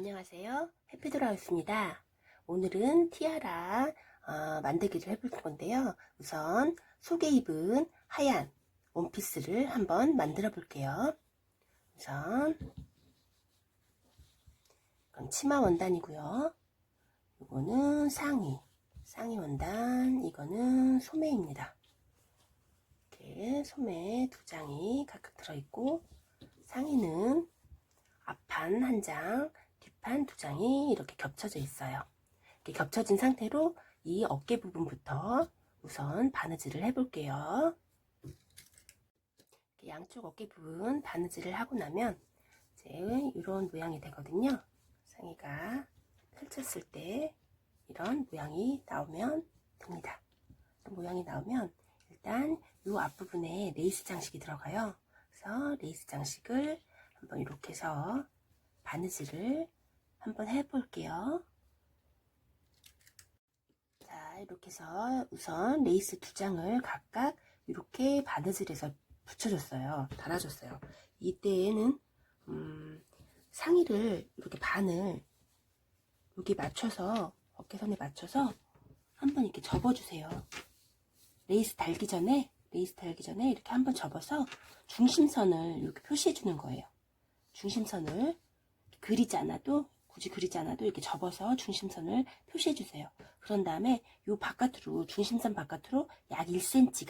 안녕하세요. 해피돌아왔습니다. 오늘은 티아라 만들기를 해볼 건데요. 우선 속에 입은 하얀 원피스를 한번 만들어 볼게요. 우선 이건 치마 원단이고요. 이거는 상의 원단, 이거는 소매입니다. 이렇게 소매 두 장이 각각 들어있고, 상의는 앞판 한 장, 뒷판 두 장이 이렇게 겹쳐져 있어요. 이렇게 겹쳐진 상태로 이 어깨 부분부터 우선 바느질을 해볼게요. 양쪽 어깨 부분 바느질을 하고 나면 이제 이런 모양이 되거든요. 상의가 펼쳤을 때 이런 모양이 나오면 됩니다. 이런 모양이 나오면 일단 이 앞부분에 레이스 장식이 들어가요. 그래서 레이스 장식을 한번 이렇게 해서 바느질을 한번 해볼게요. 자, 이렇게 해서 우선 레이스 두 장을 각각 이렇게 바느질해서 붙여줬어요. 달아줬어요. 이때에는 상의를 이렇게 반을 여기 맞춰서 어깨선에 맞춰서 한번 이렇게 접어주세요. 레이스 달기 전에 이렇게 한번 접어서 중심선을 이렇게 표시해 주는 거예요. 중심선을 굳이 그리지 않아도 이렇게 접어서 중심선을 표시해 주세요. 그런 다음에 요 바깥으로, 중심선 바깥으로 약 1cm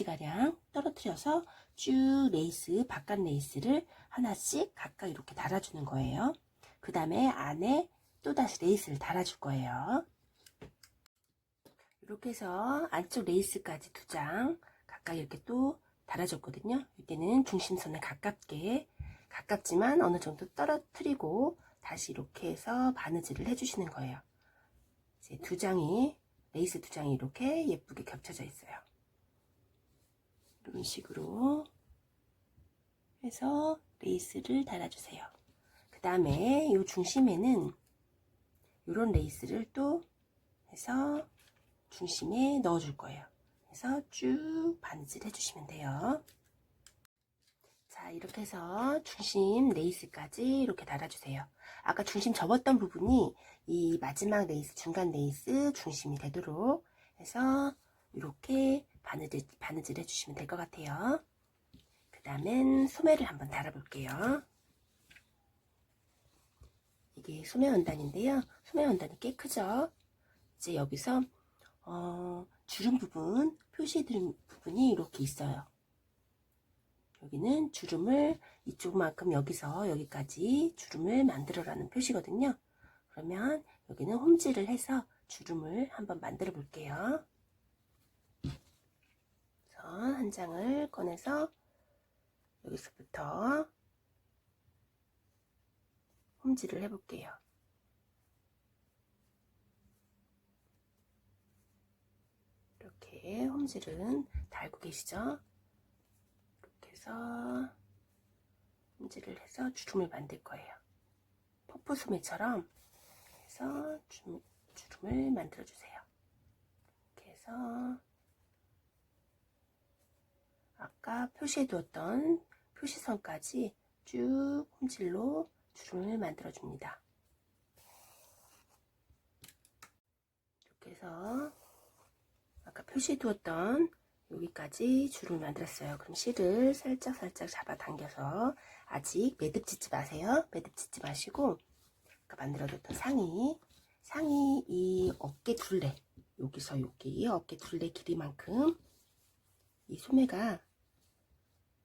가량 떨어뜨려서 쭉 레이스, 바깥 레이스를 하나씩 각각 이렇게 달아주는 거예요. 그 다음에 안에 또다시 레이스를 달아줄 거예요. 이렇게 해서 안쪽 레이스까지 두 장 각각 이렇게 또 달아줬거든요. 이때는 중심선에 가깝지만 어느 정도 떨어뜨리고 다시 이렇게 해서 바느질을 해주시는 거예요. 이제 레이스 두 장이 이렇게 예쁘게 겹쳐져 있어요. 이런 식으로 해서 레이스를 달아주세요. 그 다음에 이 중심에는 이런 레이스를 또 해서 중심에 넣어줄 거예요. 그래서 쭉 바느질 해주시면 돼요. 자, 이렇게 해서 중심 레이스까지 이렇게 달아주세요. 아까 중심 접었던 부분이 이 마지막 레이스, 중간 레이스 중심이 되도록 해서 이렇게 바느질 해주시면 될 것 같아요. 그 다음엔 소매를 한번 달아볼게요. 이게 소매 원단인데요. 소매 원단이 꽤 크죠? 이제 여기서 주름 부분, 표시해드린 부분이 이렇게 있어요. 여기는 주름을 이쪽만큼 여기서 여기까지 주름을 만들어라는 표시거든요. 그러면 여기는 홈질을 해서 주름을 한번 만들어 볼게요. 선 한 장을 꺼내서 여기서부터 홈질을 해 볼게요. 이렇게 홈질은 달고 계시죠? 이렇게 해서 홈질을 해서 주름을 만들 거예요. 퍼프 소매처럼 해서 주름을 만들어 주세요. 이렇게 해서 아까 표시해 두었던 표시선까지 쭉 홈질로 주름을 만들어 줍니다. 이렇게 해서 아까 표시해 두었던 여기까지 주름을 만들었어요. 그럼 실을 살짝 잡아당겨서, 아직 매듭 짓지 마세요. 매듭 짓지 마시고 아까 만들어뒀던 상의 이 어깨 둘레, 여기서 여기 어깨 둘레 길이만큼 이 소매가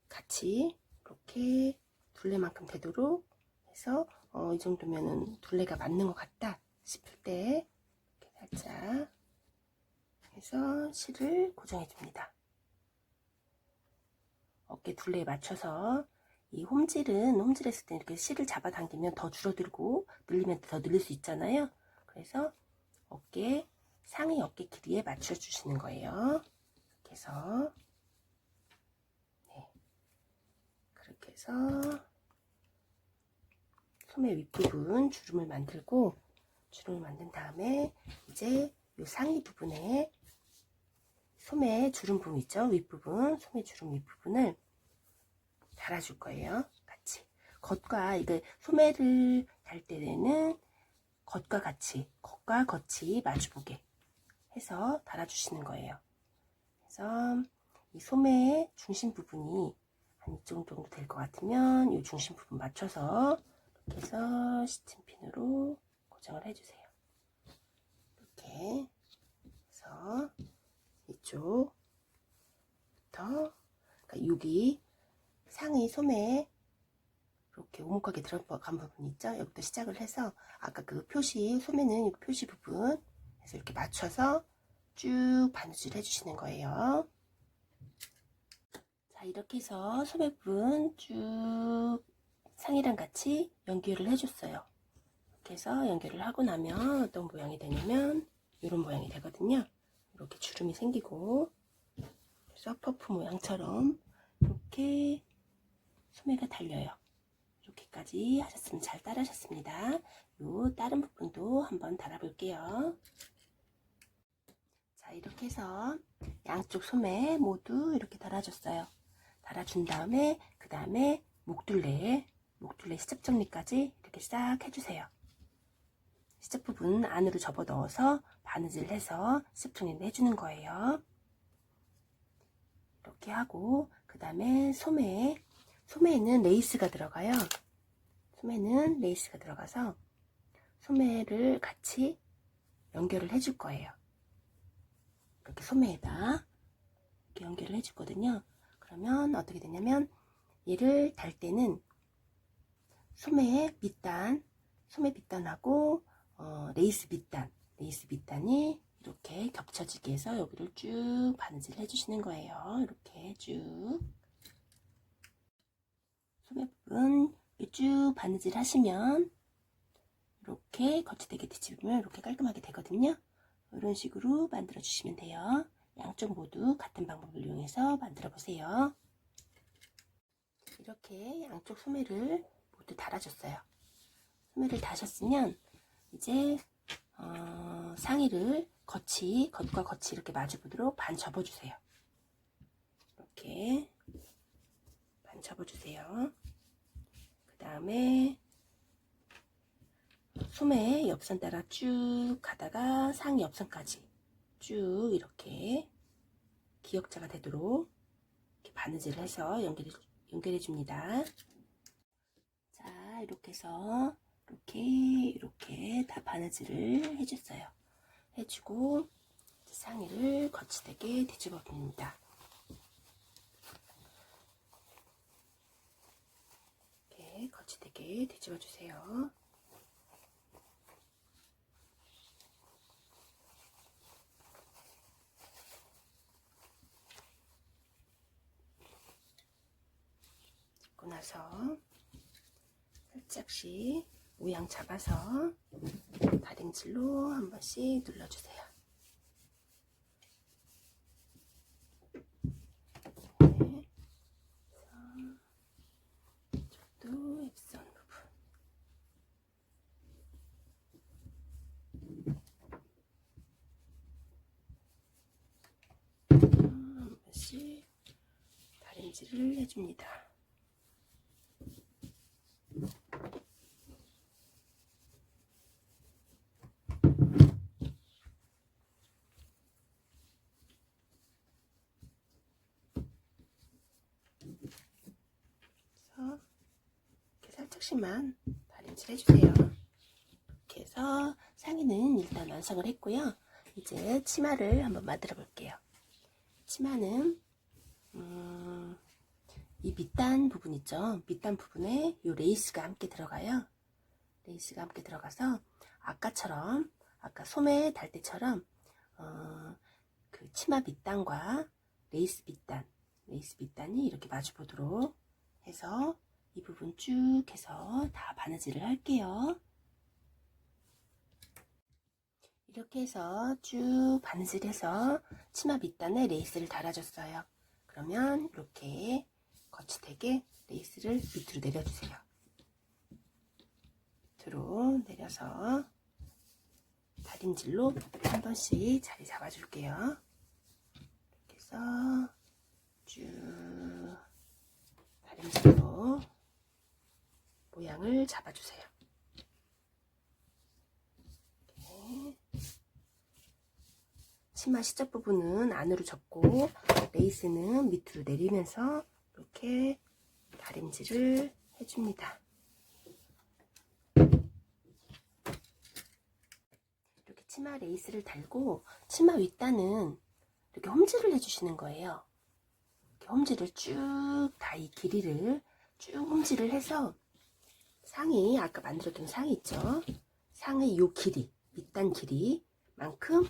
같이 이렇게 둘레만큼 되도록 해서 이 정도면은 둘레가 맞는 것 같다 싶을 때 이렇게 살짝 해서 실을 고정해 줍니다. 어깨 둘레에 맞춰서 이 홈질했을 때 이렇게 실을 잡아당기면 더 줄어들고 늘리면 더 늘릴 수 있잖아요. 그래서 상의 어깨 길이에 맞춰 주시는 거예요. 이렇게 해서 그렇게 해서 소매 윗부분 주름을 만든 다음에 이제 이 상의 부분에 소매 주름 부분 있죠? 윗부분, 소매 주름 윗부분을 달아줄 거예요. 같이. 겉과 이게 소매를 달 때는 겉과 겉이 마주보게 해서 달아주시는 거예요. 그래서 이 소매의 중심 부분이 한 이쪽 정도 될 것 같으면 이 중심 부분 맞춰서 이렇게 해서 시침핀으로 고정을 해주세요. 이렇게 해서 이쪽부터, 그러니까 여기 상의 소매에 이렇게 오목하게 들어간 부분 있죠? 여기부터 시작을 해서 아까 그 표시, 소매는 표시 부분 해서 이렇게 맞춰서 쭉 바느질 해주시는 거예요. 자, 이렇게 해서 소매 부분 쭉 상이랑 같이 연결을 해줬어요. 이렇게 해서 연결을 하고 나면 어떤 모양이 되냐면 이런 모양이 되거든요. 이렇게 주름이 생기고, 그래서 퍼프 모양처럼 이렇게 소매가 달려요. 이렇게까지 하셨으면 잘 따라하셨습니다. 요 다른 부분도 한번 달아볼게요. 자, 이렇게 해서 양쪽 소매 모두 이렇게 달아줬어요. 달아준 다음에 그 다음에 목둘레 시접 정리까지 이렇게 싹 해주세요. 시접 부분 안으로 접어 넣어서 바느질 해서 시접 정리를 해주는 거예요. 이렇게 하고 그 다음에 소매에는 레이스가 들어가요. 소매는 레이스가 들어가서 소매를 같이 연결을 해줄 거예요. 이렇게 소매에다 이렇게 연결을 해주거든요. 그러면 어떻게 되냐면 얘를 달 때는 소매 밑단하고 레이스 밑단이 이렇게 겹쳐지게 해서 여기를 쭉 바느질 해주시는 거예요. 이렇게 쭉 소매 부분 쭉 바느질 하시면 이렇게 거치대게 뒤집으면 이렇게 깔끔하게 되거든요. 이런 식으로 만들어 주시면 돼요. 양쪽 모두 같은 방법을 이용해서 만들어 보세요. 이렇게 양쪽 소매를 모두 달아줬어요. 소매를 다셨으면 이제 상의를 겉과 겉이 이렇게 마주 보도록 반 접어주세요. 이렇게 반 접어주세요. 그 다음에 소매 옆선 따라 쭉 가다가 상의 옆선까지 쭉 이렇게 기역자가 되도록 이렇게 바느질을 해서 연결해 줍니다. 자, 이렇게 해서 이렇게 다 바느질을 해줬어요. 해주고 상의를 거치대게 뒤집어 봅니다. 이렇게 거치대게 뒤집어 주세요. 뒤집고 나서 살짝씩 모양 잡아서 다림질로 한 번씩 눌러주세요. 네. 이쪽도 입선 부분 한 번씩 다림질을 해줍니다. 이렇게 살짝씩만 다림질 해주세요. 이렇게 해서 상의는 일단 완성을 했고요. 이제 치마를 한번 만들어 볼게요. 치마는 이 밑단 부분 있죠. 밑단 부분에 이 레이스가 함께 들어가요. 레이스가 함께 들어가서 아까 소매 달 때처럼 그 치마 밑단과 레이스 밑단이 이렇게 마주 보도록 해서 이 부분 쭉 해서 다 바느질을 할게요. 이렇게 해서 쭉 바느질해서 치마 밑단에 레이스를 달아줬어요. 그러면 이렇게 거치대게 레이스를 밑으로 내려주세요. 밑으로 내려서 다림질로 한 번씩 자리 잡아줄게요. 이렇게 해서 쭉 다림질로 모양을 잡아주세요. 이렇게. 치마 시접 부분은 안으로 접고 레이스는 밑으로 내리면서 이렇게 다림질을 해줍니다. 이렇게 치마 레이스를 달고 치마 윗단은 이렇게 홈질을 해주시는 거예요. 이렇게 홈질을 쭉 다 이 길이를 쭉 홈질을 해서 상의, 아까 만들었던 상의 있죠? 상의 요 길이, 밑단 길이만큼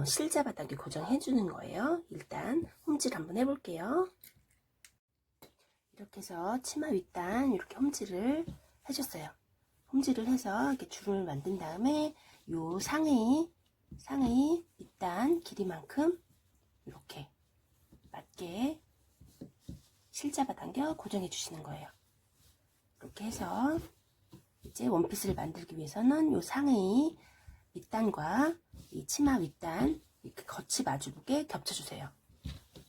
실자바닥에 고정해 주는 거예요. 일단 홈질 한번 해볼게요. 이렇게 해서 치마 윗단 이렇게 홈질을 해줬어요. 홈질을 해서 이렇게 줄을 만든 다음에 요 상의 밑단 길이만큼 이렇게 맞게 실자바닥에 고정해 주시는 거예요. 이렇게 해서 이제 원피스를 만들기 위해서는 요 상의 밑단과 이 치마 윗단 이렇게 겉이 마주보게 겹쳐주세요.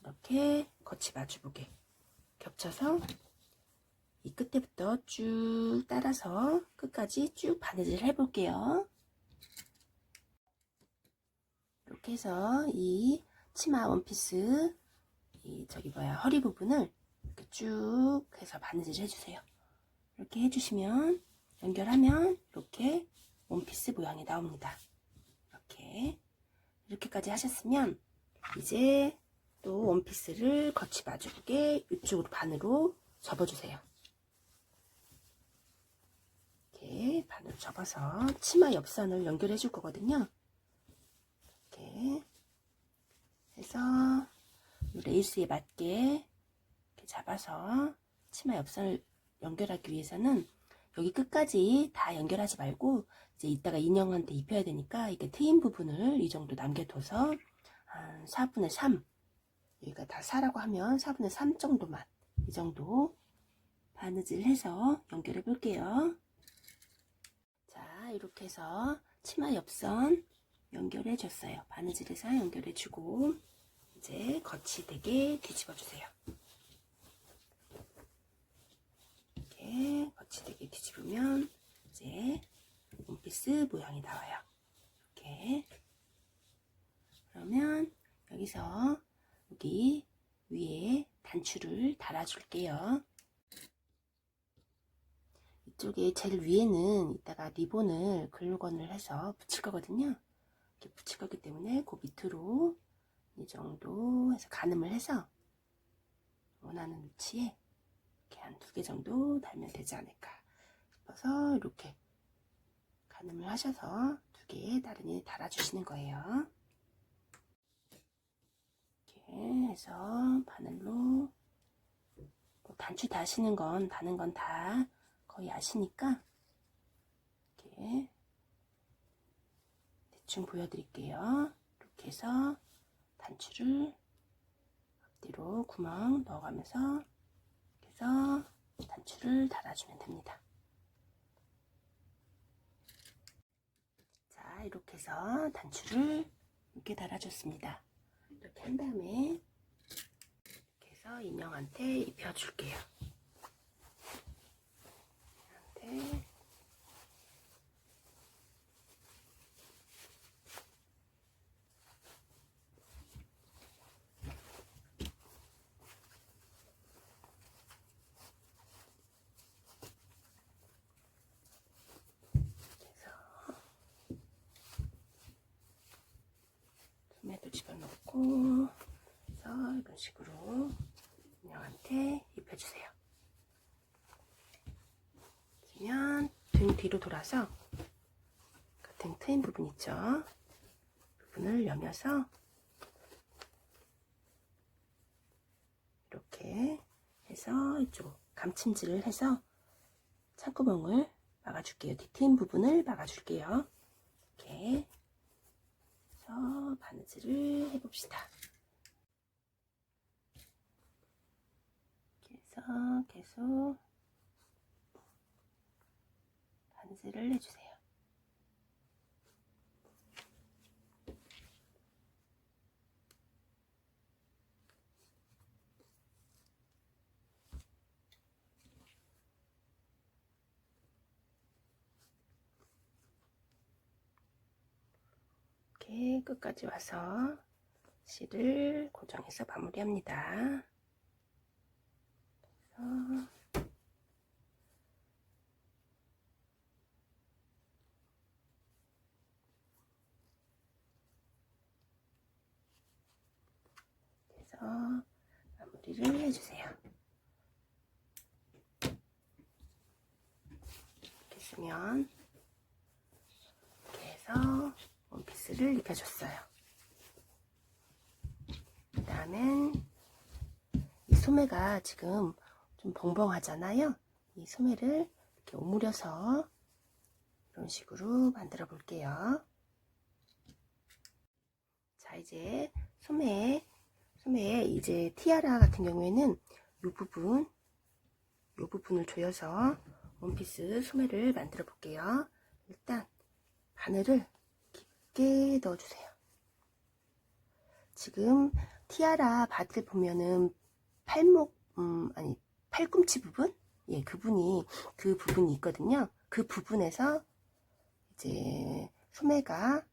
이렇게 겉이 마주보게 겹쳐서 이 끝에부터 쭉 따라서 끝까지 쭉 바느질을 해볼게요. 이렇게 해서 이 치마 원피스 허리 부분을 이렇게 쭉 해서 바느질 해주세요. 이렇게 해주시면 연결하면 이렇게 원피스 모양이 나옵니다. 이렇게까지 하셨으면 이제 또 원피스를 겉이 마주보게 이쪽으로 반으로 접어주세요. 이렇게 반으로 접어서 치마 옆선을 연결해 줄 거거든요. 이렇게 해서 레이스에 맞게 이렇게 잡아서 치마 옆선을 연결하기 위해서는 여기 끝까지 다 연결하지 말고 이제 이따가 인형한테 입혀야 되니까 이게 트임 부분을 이 정도 남겨둬서 한 4분의 3 여기가 다 4라고 하면 4분의 3 정도만 이 정도 바느질 해서 연결해 볼게요. 자, 이렇게 해서 치마 옆선 연결해 줬어요. 바느질해서 연결해 주고 이제 겉이 되게 뒤집어 주세요. 이렇게 겉이 되게 뒤집으면 이제 원피스 모양이 나와요. 이렇게. 그러면 여기서 여기 위에 단추를 달아줄게요. 이쪽에 제일 위에는 이따가 리본을 글루건을 해서 붙일 거거든요. 이렇게 붙일 거기 때문에 그 밑으로 이 정도 해서 가늠을 해서 원하는 위치에 이렇게 한 2개 정도 달면 되지 않을까 싶어서 이렇게 가늠을 하셔서 2개 나란히 달아주시는 거예요. 이렇게 해서 바늘로 뭐 단추 다시는 건 다는 건 다 거의 아시니까 이렇게 대충 보여드릴게요. 이렇게 해서 단추를 앞뒤로 구멍 넣어가면서 이렇게 해서 단추를 달아주면 됩니다. 자, 이렇게 해서 단추를 이렇게 달아줬습니다. 이렇게 한 다음에 이렇게 해서 인형한테 입혀줄게요. 인형한테 소매도 집어넣고 그래서 이런 식으로 인형한테 입혀주세요. 그러면 등 뒤로 돌아서 등 트인 부분 있죠? 부분을 여며서 이렇게 해서 이쪽 감침질을 해서 창구멍을 막아줄게요. 뒤트인 부분을 막아줄게요. 이렇게 해서 바느질을 해봅시다. 이렇게 해서 계속 바느질을 해주세요. 이렇게 끝까지 와서 실을 고정해서 마무리합니다. 그래서 마무리를 해주세요. 이렇게 쓰면 이렇게 해서 원피스를 입혀줬어요. 그 다음엔 이 소매가 지금 좀 벙벙하잖아요. 이 소매를 이렇게 오므려서 이런 식으로 만들어 볼게요. 자, 이제 소매에 이제 티아라 같은 경우에는 이 부분을 조여서 원피스 소매를 만들어 볼게요. 일단 바늘을 깊게 넣어주세요. 지금 티아라 바들 보면은 팔꿈치 부분? 예, 그 부분이 있거든요. 그 부분에서 이제 소매가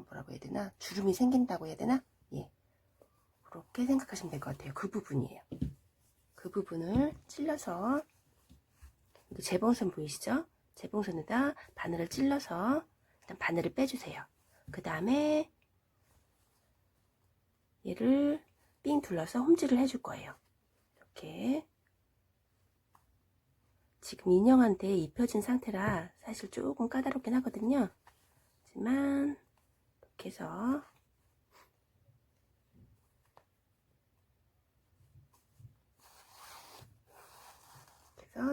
뭐라고 해야 되나? 주름이 생긴다고 해야 되나? 예. 그렇게 생각하시면 될 것 같아요. 그 부분이에요. 그 부분을 찔러서, 재봉선 보이시죠? 재봉선에다 바늘을 찔러서 일단 바늘을 빼주세요. 그 다음에 얘를 삥 둘러서 홈질을 해줄 거예요. 이렇게. 지금 인형한테 입혀진 상태라 사실 조금 까다롭긴 하거든요. 하지만 이렇게 해서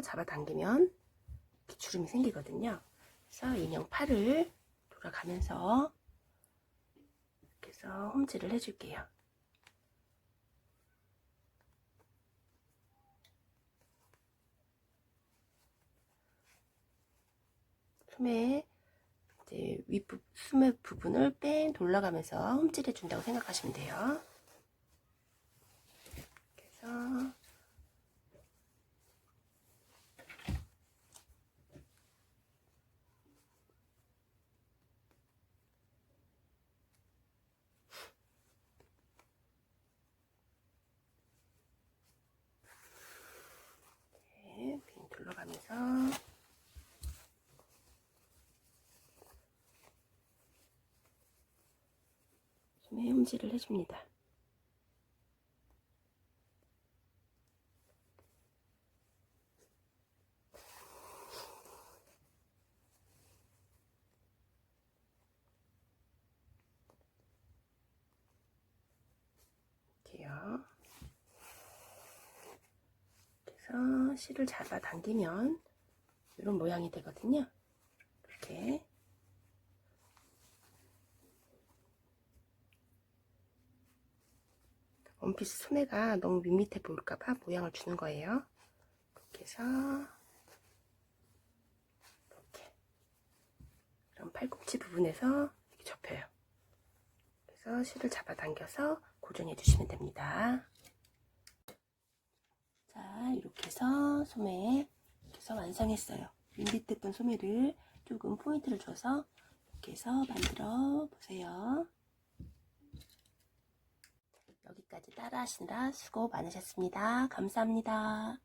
잡아당기면 이렇게 주름이 생기거든요. 그래서 인형 팔을 돌아가면서 이렇게 해서 홈질을 해줄게요. 소매 이제 소매 부분을 뺑 돌아가면서 홈질해 준다고 생각하시면 돼요. 그래서 빙 둘러가면서 소매 홈질을 해줍니다. 이렇게요. 그래서 실을 잡아당기면 이런 모양이 되거든요. 이렇게. 원피스 소매가 너무 밋밋해 보일까봐 모양을 주는 거예요. 이렇게 해서 이렇게 이런 팔꿈치 부분에서 이렇게 접혀요. 그래서 실을 잡아당겨서 고정해 주시면 됩니다. 자, 이렇게 해서 소매 이렇게 해서 완성했어요. 밋밋했던 소매를 조금 포인트를 줘서 이렇게 해서 만들어 보세요. 여기까지 따라 하시느라 수고 많으셨습니다. 감사합니다.